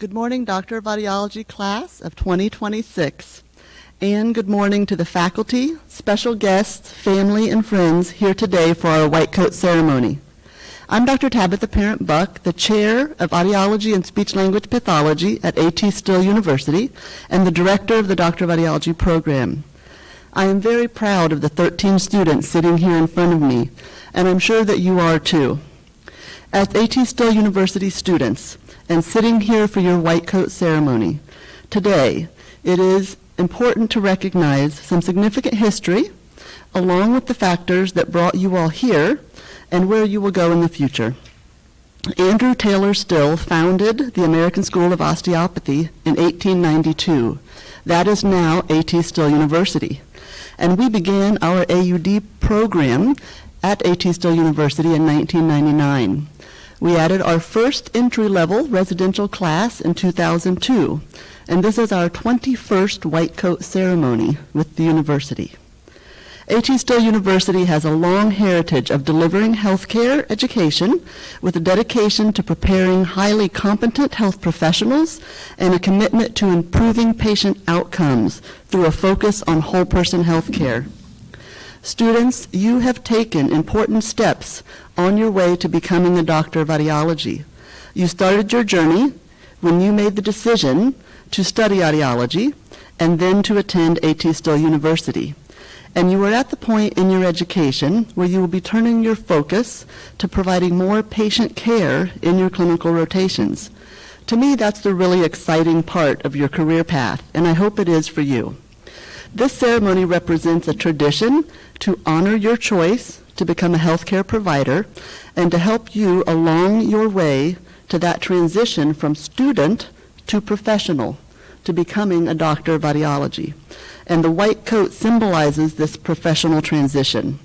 Good morning, Doctor of Audiology class of 2026. And good morning to the faculty, special guests, family, and friends here today for our white coat ceremony. I'm Dr. Tabitha Parent-Buck, the Chair of Audiology and Speech-Language Pathology at A.T. Still University and the Director of the Doctor of Audiology program. I am very proud of the 13 students sitting here in front of me, and I'm sure that you are too. As A.T. Still University students, and sitting here for your white coat ceremony, today it is important to recognize some significant history, along with the factors that brought you all here and where you will go in the future. Andrew Taylor Still founded the American School of Osteopathy in 1892. That is now A.T. Still University. And we began our AUD program at A.T. Still University in 1999. We added our first entry-level residential class in 2002, and this is our 21st white coat ceremony with the university. A.T. Still University has a long heritage of delivering healthcare education with a dedication to preparing highly competent health professionals and a commitment to improving patient outcomes through a focus on whole person healthcare. Students, you have taken important steps on your way to becoming a doctor of audiology. You started your journey when you made the decision to study audiology and then to attend A.T. Still University. And you are at the point in your education where you will be turning your focus to providing more patient care in your clinical rotations. To me, that's the really exciting part of your career path, and I hope it is for you. This ceremony represents a tradition to honor your choice to become a healthcare provider and to help you along your way to that transition from student to professional, to becoming a doctor of audiology. And the white coat symbolizes this professional transition.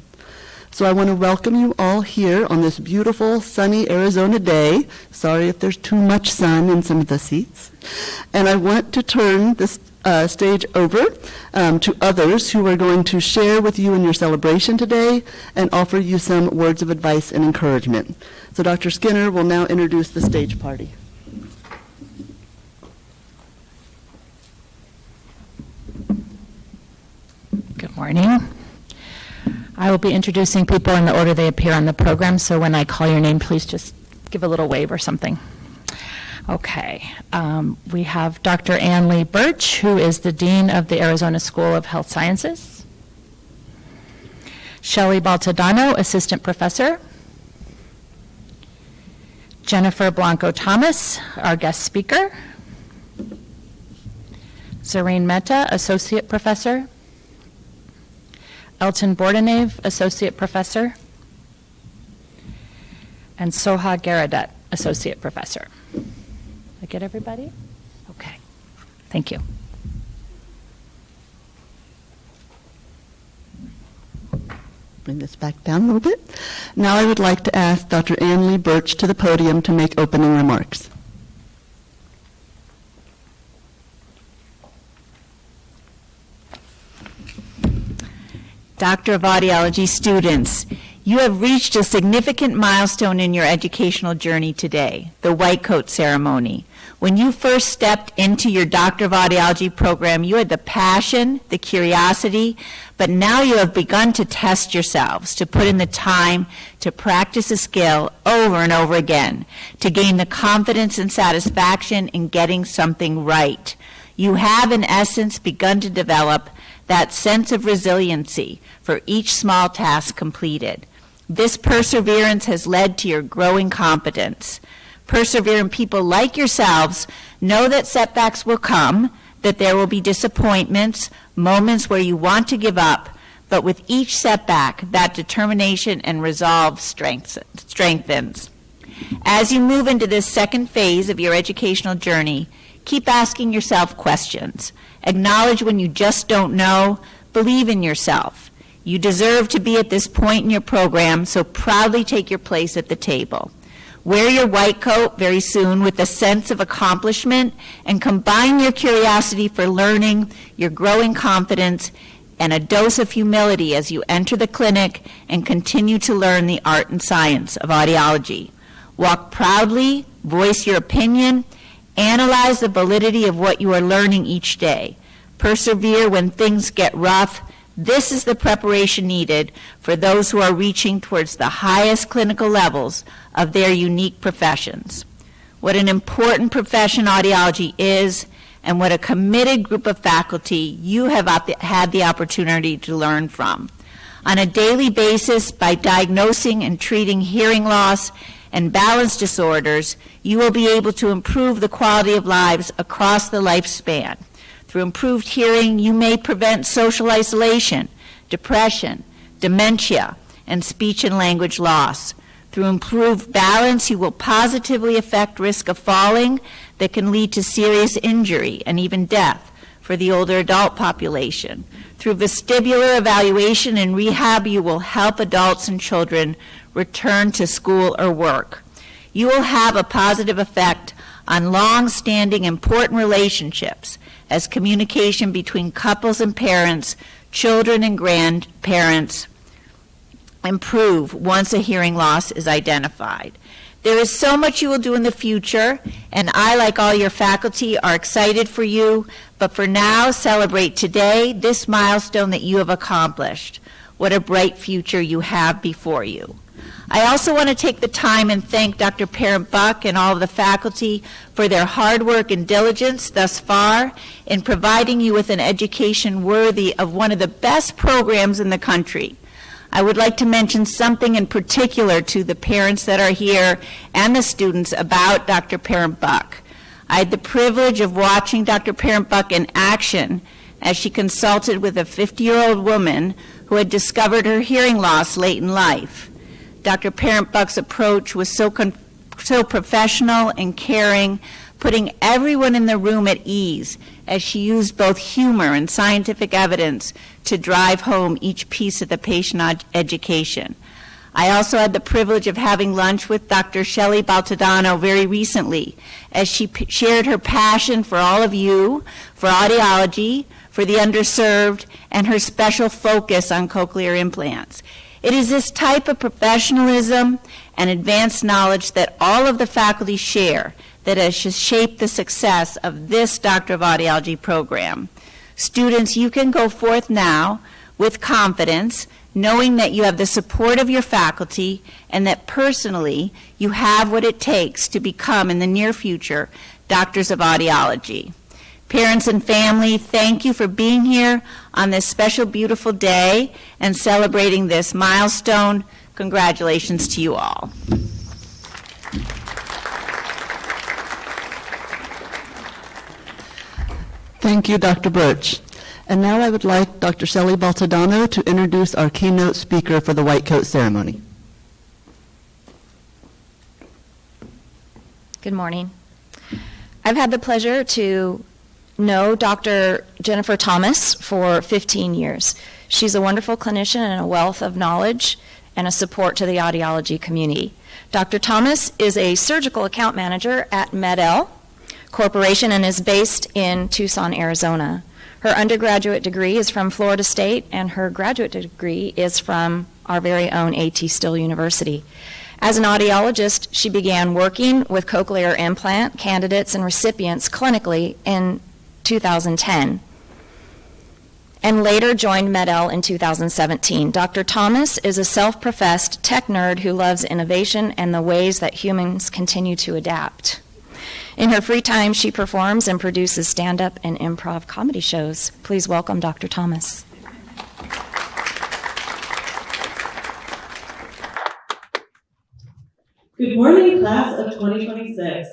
So I want to welcome you all here on this beautiful, sunny Arizona day. Sorry if there's too much sun in some of the seats. And I want to turn this stage over to others who are going to share with you in your celebration today and offer you some words of advice and encouragement. So Dr. Skinner will now introduce the stage party. Good morning. I will be introducing people in the order they appear on the program, so when I call your name, please just give a little wave or something. Okay, we have Dr. Ann Lee Birch, who is the Dean of the Arizona School of Health Sciences. Shelley Baltadano, Assistant Professor. Jennifer Blanco-Thomas, our guest speaker. Zareen Mehta, Associate Professor. Elton Bordenave, Associate Professor. And Soha Garadat, Associate Professor. Did I get everybody? Okay, thank you. Bring this back down a little bit. Now I would like to ask Dr. Ann Lee Birch to the podium to make opening remarks. Doctor of Audiology students, you have reached a significant milestone in your educational journey today, the white coat ceremony. When you first stepped into your Doctor of Audiology program, you had the passion, the curiosity, but now you have begun to test yourselves, to put in the time to practice a skill over and over again, to gain the confidence and satisfaction in getting something right. You have, in essence, begun to develop that sense of resiliency for each small task completed. This perseverance has led to your growing competence. Persevering people like yourselves know that setbacks will come, that there will be disappointments, moments where you want to give up, but with each setback, that determination and resolve strengthens. As you move into this second phase of your educational journey, keep asking yourself questions. Acknowledge when you just don't know. Believe in yourself. You deserve to be at this point in your program, so proudly take your place at the table. Wear your white coat very soon with a sense of accomplishment and combine your curiosity for learning, your growing confidence, and a dose of humility as you enter the clinic and continue to learn the art and science of audiology. Walk proudly, voice your opinion, Analyze the validity of what you are learning each day. Persevere when things get rough. This is the preparation needed for those who are reaching towards the highest clinical levels of their unique professions. What an important profession audiology is, and what a committed group of faculty you have had the opportunity to learn from. On a daily basis, by diagnosing and treating hearing loss and balance disorders, you will be able to improve the quality of lives across the lifespan. Through improved hearing, you may prevent social isolation, depression, dementia, and speech and language loss. Through improved balance, you will positively affect risk of falling that can lead to serious injury and even death for the older adult population. Through vestibular evaluation and rehab, you will help adults and children return to school or work. You will have a positive effect on long-standing important relationships as communication between couples and parents, children and grandparents improve once a hearing loss is identified. There is so much you will do in the future, and I, like all your faculty, are excited for you, but for now, celebrate today, this milestone that you have accomplished. What a bright future you have before you. I also want to take the time and thank Dr. Parent Buck and all of the faculty for their hard work and diligence thus far in providing you with an education worthy of one of the best programs in the country. I would like to mention something in particular to the parents that are here and the students about Dr. Parent Buck. I had the privilege of watching Dr. Parent Buck in action as she consulted with a 50-year-old woman who had discovered her hearing loss late in life. Dr. Parent Buck's approach was so professional and caring, putting everyone in the room at ease as she used both humor and scientific evidence to drive home each piece of the patient education. I also had the privilege of having lunch with Dr. Shelley Baltodano very recently as she shared her passion for all of you, for audiology, for the underserved, and her special focus on cochlear implants. It is this type of professionalism and advanced knowledge that all of the faculty share that has shaped the success of this Doctor of Audiology program. Students, you can go forth now with confidence, knowing that you have the support of your faculty and that personally you have what it takes to become in the near future doctors of audiology. Parents and family, thank you for being here on this special, beautiful day and celebrating this milestone. Congratulations to you all. Thank you, Dr. Birch. And now I would like Dr. Shelley Baltodano to introduce our keynote speaker for the White Coat Ceremony. Good morning. I've had the pleasure to know Dr. Jennifer Thomas for 15 years. She's a wonderful clinician and a wealth of knowledge and a support to the audiology community. Dr. Thomas is a surgical account manager at Med-El Corporation and is based in Tucson, Arizona. Her undergraduate degree is from Florida State, and her graduate degree is from our very own A.T. Still University. As an audiologist, she began working with cochlear implant candidates and recipients clinically in 2010, and later joined Med-El in 2017. Dr. Thomas is a self-professed tech nerd who loves innovation and the ways that humans continue to adapt. In her free time, she performs and produces stand-up and improv comedy shows. Please welcome Dr. Thomas. Good morning, class of 2026.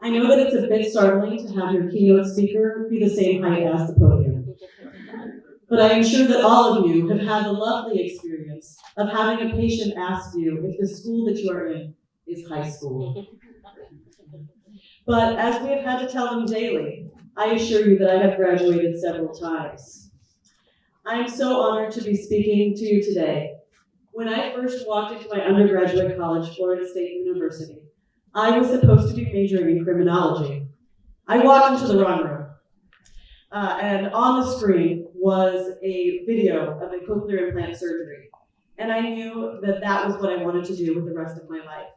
I know that it's a bit startling to have your keynote speaker be the same height as the podium. But I am sure that all of you have had the lovely experience of having a patient ask you if the school that you are in is high school. But as we have had to tell them daily, I assure you that I have graduated several times. I am so honored to be speaking to you today. When I first walked into my undergraduate college, Florida State University, I was supposed to be majoring in criminology. I walked into the wrong room. And on the screen was a video of a cochlear implant surgery. And I knew that that was what I wanted to do with the rest of my life.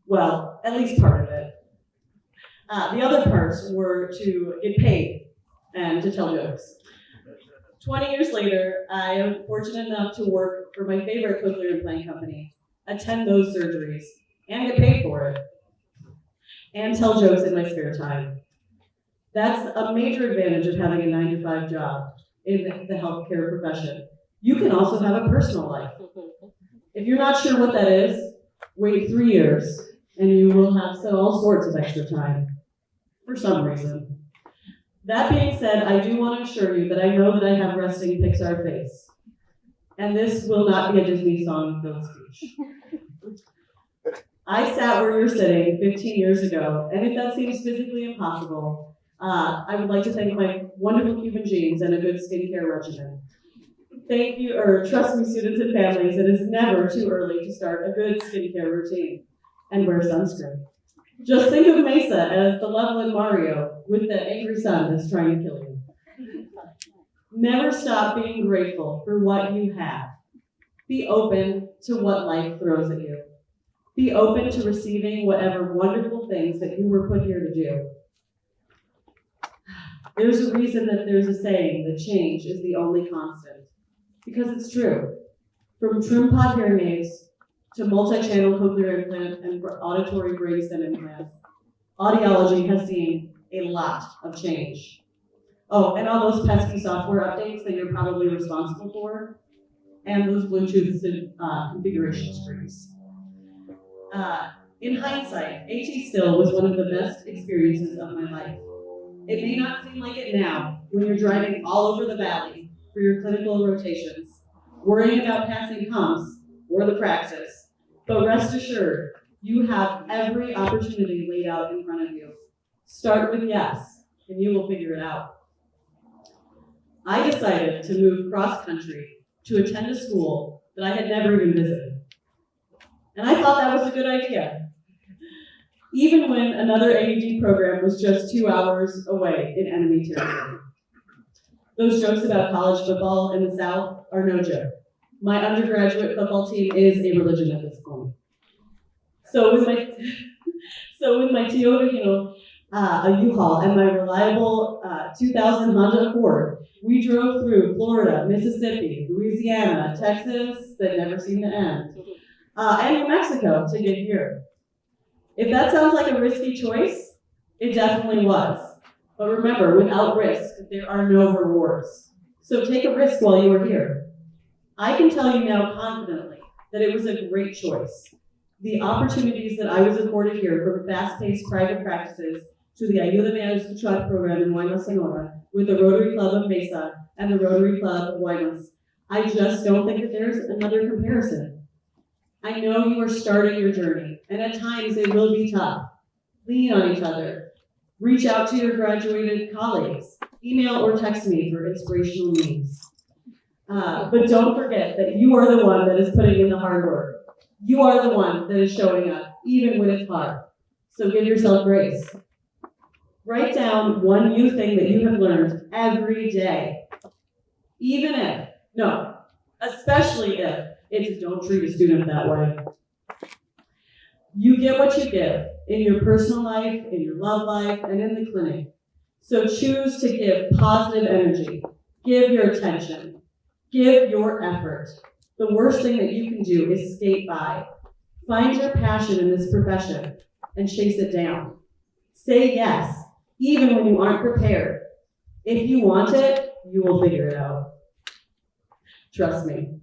Well, at least part of it. The other parts were to get paid and to tell jokes. 20 years later, I am fortunate enough to work for my favorite cochlear implant company, attend those surgeries, and get paid for it, and tell jokes in my spare time. That's a major advantage of having a 9-to-5 job in the healthcare profession. You can also have a personal life. If you're not sure what that is, wait 3 years, and you will have all sorts of extra time, for some reason. That being said, I do want to assure you that I know that I have resting Pixar face. And this will not be a Disney song-filled speech. I sat where you're sitting 15 years ago, and if that seems physically impossible, I would like to thank my wonderful Cuban genes and a good skincare regimen. Thank you, or trust me, students and families, it is never too early to start a good skincare routine and wear sunscreen. Just think of Mesa as the level in Mario with the angry sun that's trying to kill you. Never stop being grateful for what you have. Be open to what life throws at you. Be open to receiving whatever wonderful things that you were put here to do. There's a reason that there's a saying that change is the only constant. Because it's true. From trim pod hearing aids to multi-channel cochlear implant and auditory brainstem implants, audiology has seen a lot of change. Oh, and all those pesky software updates that you're probably responsible for, and those Bluetooth configuration screens. In hindsight, AT Still was one of the best experiences of my life. It may not seem like it now when you're driving all over the valley for your clinical rotations, worrying about passing humps or the praxis, but rest assured, you have every opportunity laid out in front of you. Start with yes, and you will figure it out. I decided to move cross-country to attend a school that I had never even visited. And I thought that was a good idea, even when another AUD program was just 2 hours away in enemy territory. Those jokes about college football in the South are no joke. My undergraduate football team is a religion at this point. So with my Toyota, a U-Haul, and my reliable 2000 Honda Accord, we drove through Florida, Mississippi, Louisiana, Texas, that never seemed to end, and New Mexico to get here. If that sounds like a risky choice, it definitely was. But remember, without risk, there are no rewards. So take a risk while you are here. I can tell you now confidently that it was a great choice. The opportunities that I was afforded here, from fast-paced private practices to the Ayúdame a Escuchar program in Guaymas, Sonora, with the Rotary Club of Mesa and the Rotary Club of Guaymas, I just don't think that there's another comparison. I know you are starting your journey, and at times it will be tough. Lean on each other. Reach out to your graduated colleagues. Email or text me for inspirational needs. But don't forget that you are the one that is putting in the hard work. You are the one that is showing up, even when it's hard. So give yourself grace. Write down one new thing that you have learned every day. Especially if it's don't treat a student that way. You get what you give in your personal life, in your love life, and in the clinic. So choose to give positive energy. Give your attention. Give your effort. The worst thing that you can do is skate by. Find your passion in this profession and chase it down. Say yes, even when you aren't prepared. If you want it, you will figure it out. Trust me.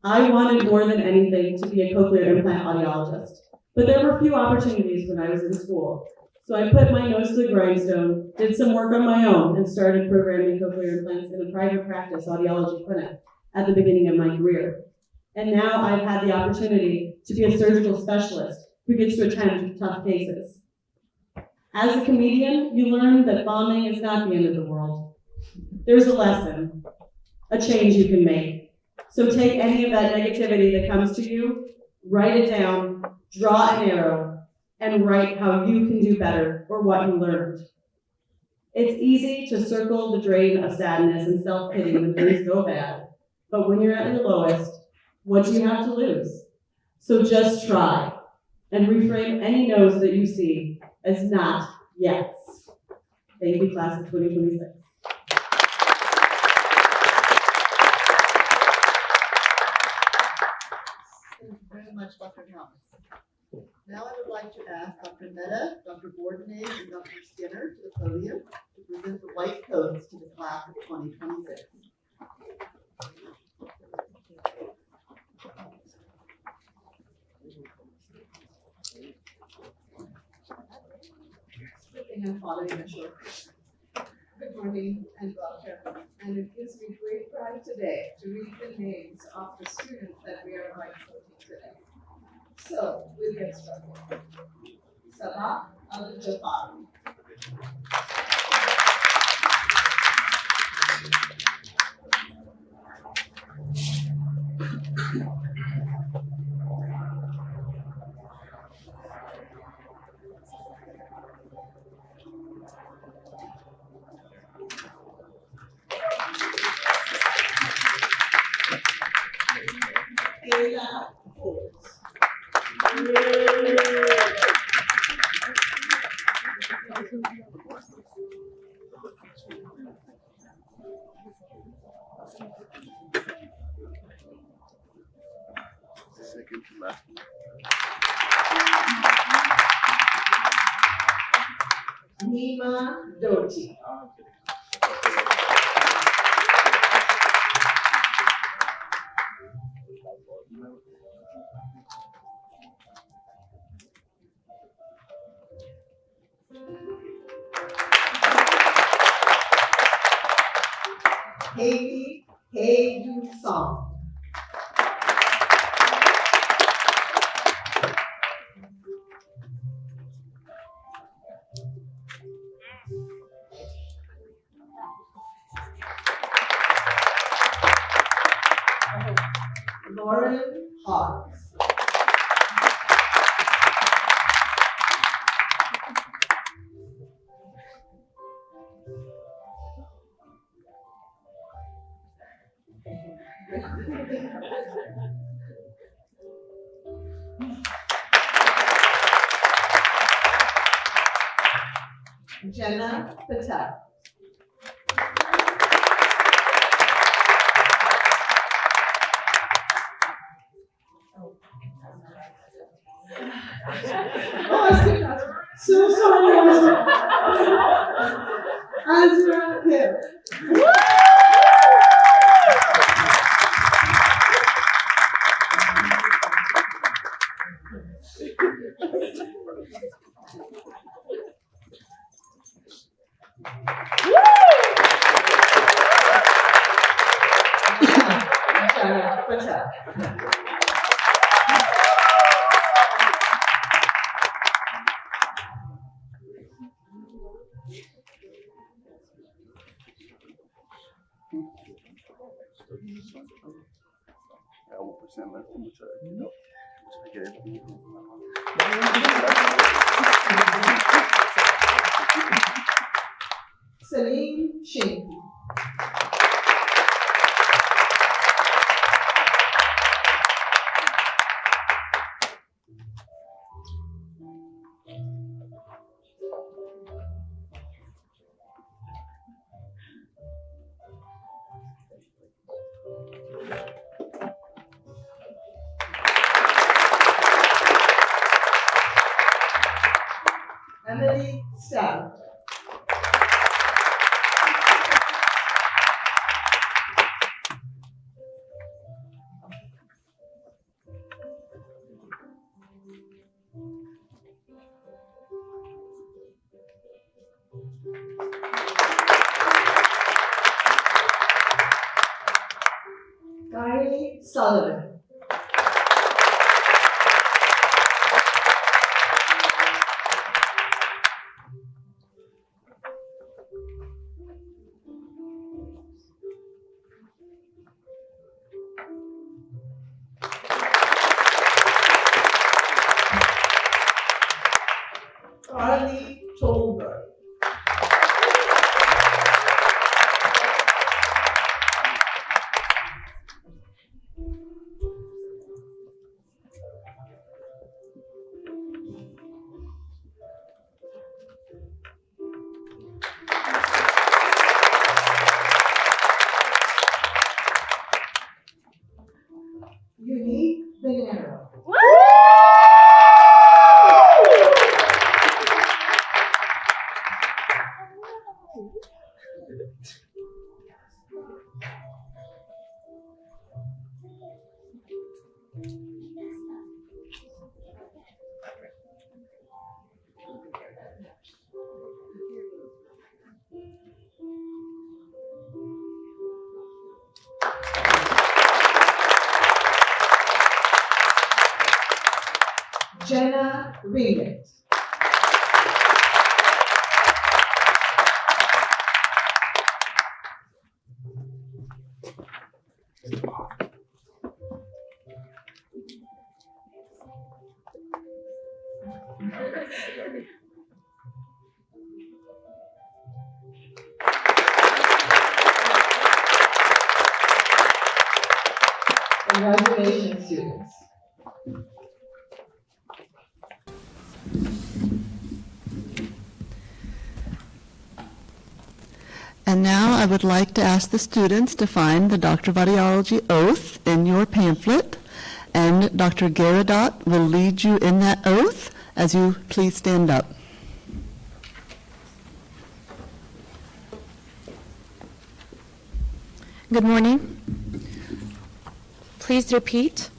I wanted more than anything to be a cochlear implant audiologist, but there were few opportunities when I was in school. So I put my nose to the grindstone, did some work on my own, and started programming cochlear implants in a private practice audiology clinic at the beginning of my career. And now I've had the opportunity to be a surgical specialist who gets to attend tough cases. As a comedian, you learn that bombing is not the end of the world. There's a lesson, a change you can make. So take any of that negativity that comes to you, write it down, draw an arrow, and write how you can do better or what you learned. It's easy to circle the drain of sadness and self-pity when things go bad, but when you're at your lowest, what do you have to lose? So just try and reframe any no's that you see as not Yes. Thank you, class of 2026. Thank you very much, Dr. Thomas. Now I would like to ask Dr. Mehta, Dr. Bourdonnais, and Dr. Skinner to the podium to present the white coats to the class of 2026. And following a short. Good morning and welcome. And it gives me great pride today to read the names of the students that we are white coating today. So we'll get started. Sabah Al-Jafar. Ayla Holtz. Second to last. Nima Doti. Haley Hey Song. Lauren Hawes. Jenna Patel. Oh, I skipped that. So sorry, Azra Hill. Jenna Patel. Yeah, 1% left. How much I get it? Celine Shinky. Emily Stout. Kylie Sullivan. Carly Tolberg. Jenna Ringett. Congratulations, students. And now I would like to ask the students to find the Doctor of Audiology oath in your pamphlet, and Dr. Garadot will lead you in that oath as you please stand up. Good morning. Please repeat.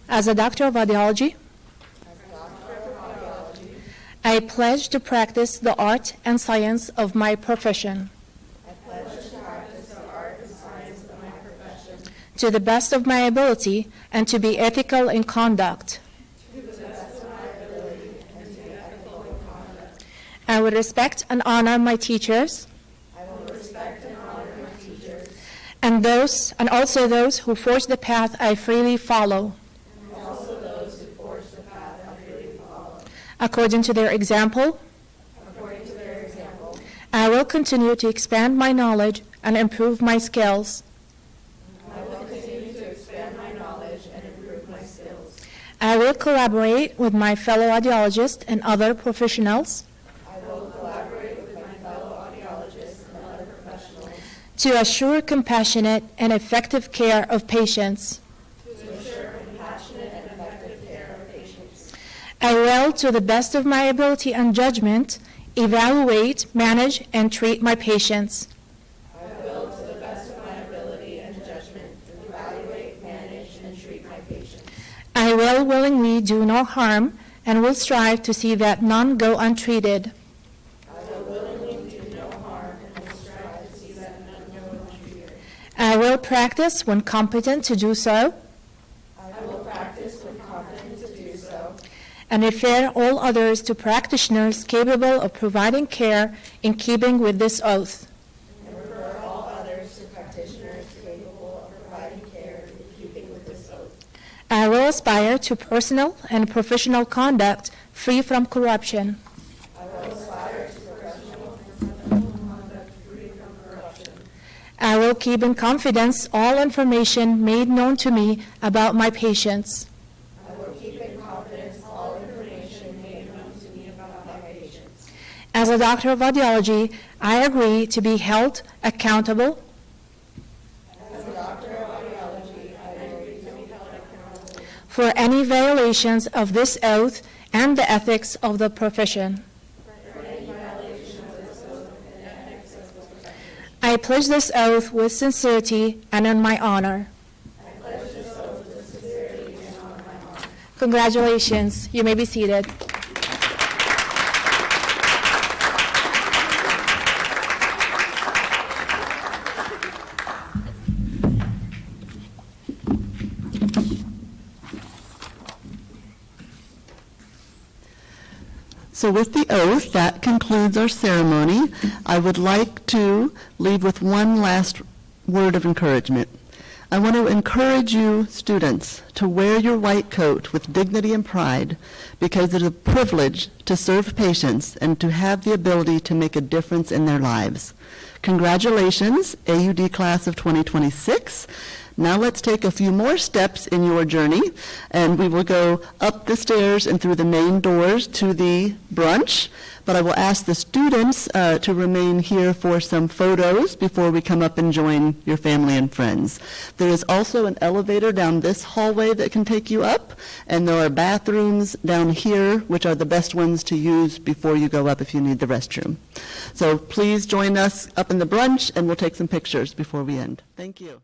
As a doctor of audiology, I pledge to practice the art and science of my profession. To the best of my ability and to be ethical in conduct. I will respect and honor my teachers. And also those who forge the path I freely follow. According to their example, I will continue to expand my knowledge and improve my skills. I will collaborate with my fellow audiologists and other professionals. To assure compassionate and effective care of patients. I will, to the best of my ability and judgment, evaluate, manage, and treat my patients. I will willingly do no harm and will strive to see that none go untreated. I will practice when competent to do so. And refer all others to practitioners capable of providing care in keeping with this oath. I will aspire to personal and professional conduct free from corruption. I will keep in confidence all information made known to me about my patients. As a doctor of audiology, I agree to be held accountable for any violations of this oath and the ethics of the profession. I pledge this oath with sincerity and in my honor. Congratulations. You may be seated. So with the oath, that concludes our ceremony. I would like to leave with one last word of encouragement. I want to encourage you, students, to wear your white coat with dignity and pride, because it is a privilege to serve patients and to have the ability to make a difference in their lives. Congratulations, AUD class of 2026. Now let's take a few more steps in your journey, and we will go up the stairs and through the main doors to the brunch. But I will ask the students to remain here for some photos before we come up and join your family and friends. There is also an elevator down this hallway that can take you up, and there are bathrooms down here, which are the best ones to use before you go up if you need the restroom. So please join us up in the brunch, and we'll take some pictures before we end. Thank you.